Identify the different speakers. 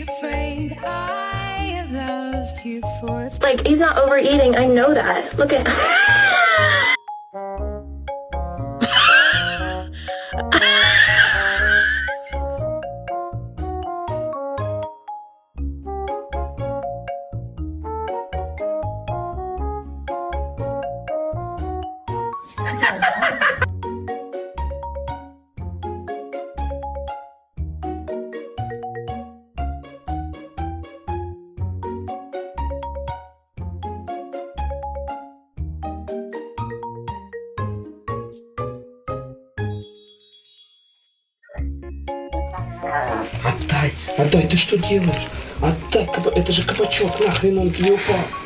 Speaker 1: afraid. I have loved you for
Speaker 2: Like, he's not overeating. I know that. Look at...
Speaker 3: Отдай, отдай, ты что делаешь? Отдай, это же кабачок, нахрен он тебе упал.